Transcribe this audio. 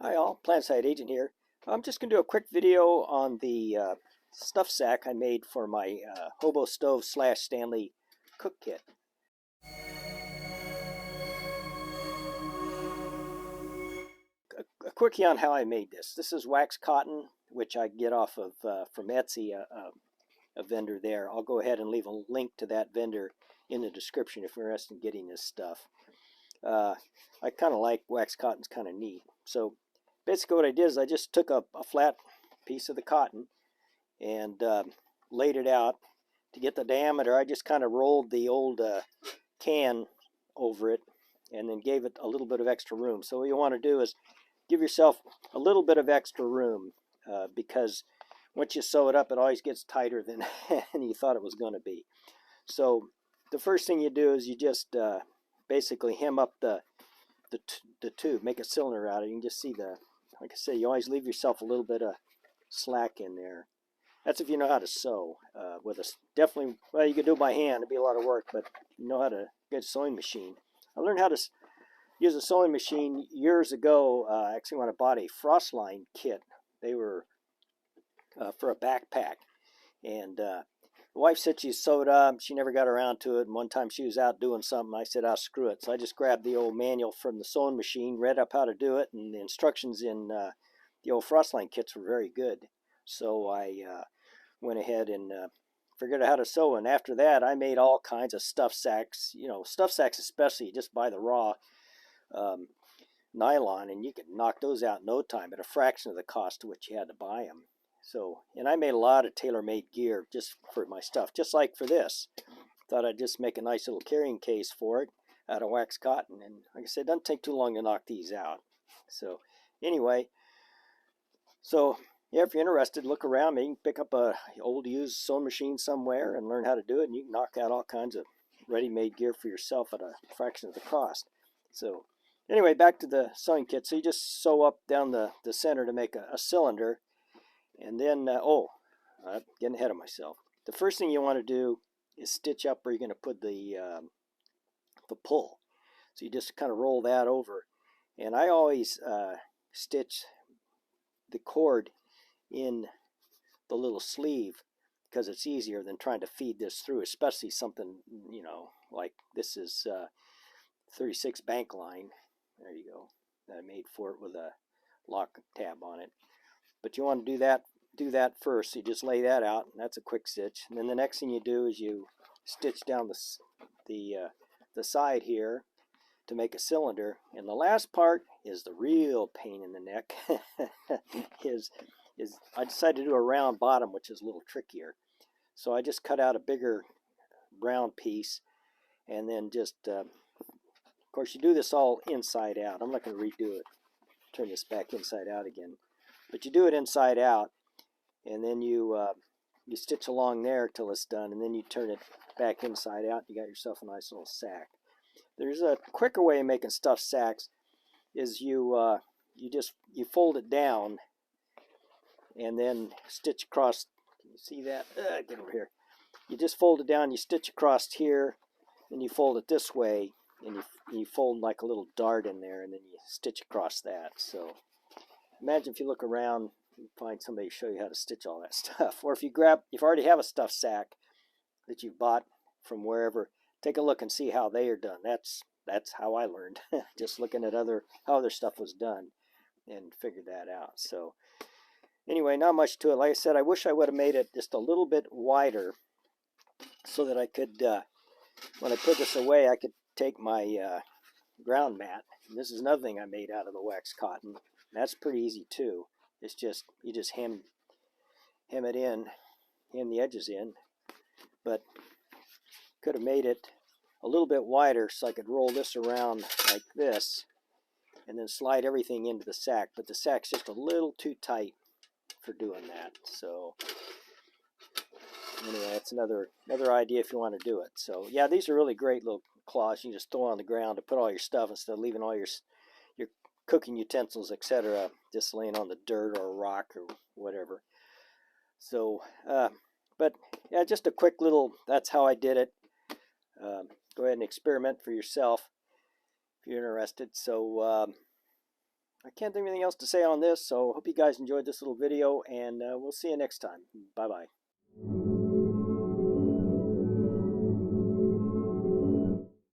Hi all, Planetside Agent here. I'm just going to do a quick video on the stuff sack I made for my Hobo stove slash Stanley cook kit. A quickie on how I made this. This is wax cotton, which I get off of from Etsy, a vendor there. I'll go ahead and leave a link to that vendor in the description if you're interested in getting this stuff. I kind of like wax cotton, it's kind of neat. So basically what I did is I just took a flat piece of the cotton and laid it out. To get the diameter, I just kind of rolled the old can over it and then gave it a little bit of extra room. So what you want to do is give yourself a little bit of extra room because once you sew it up, it always gets tighter than you thought it was going to be. So the first thing you do is you just basically hem up the tube, make a cylinder out of it. You can just see like I say, you always leave yourself a little bit of slack in there. That's if you know how to sew with definitely, well, you can do it by hand. It'd be a lot of work, but you know how to get a sewing machine. I learned how to use a sewing machine years ago, actually when I bought a Frostline kit. They were for a backpack, and the wife said she sewed up. She never got around to it, and one time she was out doing something. I said, screw it. So I just grabbed the old manual from the sewing machine, read up how to do it, and the instructions in the old Frostline kits were very good. So I went ahead and figured out how to sew, and after that I made all kinds of stuff sacks. Stuff sacks especially, you just buy the raw nylon, and you can knock those out in no time at a fraction of the cost of what you had to buy them. So, and I made a lot of tailor-made gear just for my stuff, just like for this. Thought I'd just make a nice little carrying case for it out of wax cotton, and like I said, it doesn't take too long to knock these out. So anyway, yeah, if you're interested, look around. Maybe you can pick up a old used sewing machine somewhere and learn how to do it, and you can knock out all kinds of ready-made gear for yourself at a fraction of the cost. So anyway, back to the sewing kit. So you just sew up down the center to make a cylinder, and then I'm getting ahead of myself. The first thing you want to do is stitch up where you're going to put the pull. So you just kind of roll that over, and I always stitch the cord in the little sleeve because it's easier than trying to feed this through, especially something like this is 36 bank line. There you go, that I made for it with a lock tab on it. But you want to do that first. So you just lay that out, and that's a quick stitch. And then the next thing you do is you stitch down the side here to make a cylinder. And the last part is the real pain in the neck. I decided to do a round bottom, which is a little trickier. So I just cut out a bigger round piece, and then just, of course, you do this all inside out. I'm not going to redo it, turn this back inside out again. But you do it inside out, and then you stitch along there till it's done, and then you turn it back inside out. You got yourself a nice little sack. There's a quicker way of making stuffed sacks. Is you fold it down and then stitch across. Can you see that? Get over here. You just fold it down. You stitch across here, and you fold it this way, and you fold like a little dart in there, and then you stitch across that. So imagine if you look around and find somebody to show you how to stitch all that stuff. Or if you already have a stuffed sack that you've bought from wherever, take a look and see how they are done. That's how I learned, just looking at how other stuff was done and figured that out. So anyway, not much to it. Like I said, I wish I would have made it just a little bit wider so that I could, when I put this away, I could take my ground mat. And this is another thing I made out of the wax cotton. That's pretty easy too. It's just, you just hem it in, hem the edges in, but could have made it a little bit wider so I could roll this around like this and then slide everything into the sack, but the sack's just a little too tight for doing that. So anyway, that's another idea if you want to do it. So yeah, these are really great little cloths. You can just throw on the ground to put all your stuff instead of leaving all your cooking utensils, etc., just laying on the dirt or a rock or whatever. So but yeah, just a quick little, that's how I did it. Go ahead and experiment for yourself if you're interested. So I can't think of anything else to say on this, so hope you guys enjoyed this little video, and we'll see you next time. Bye-bye.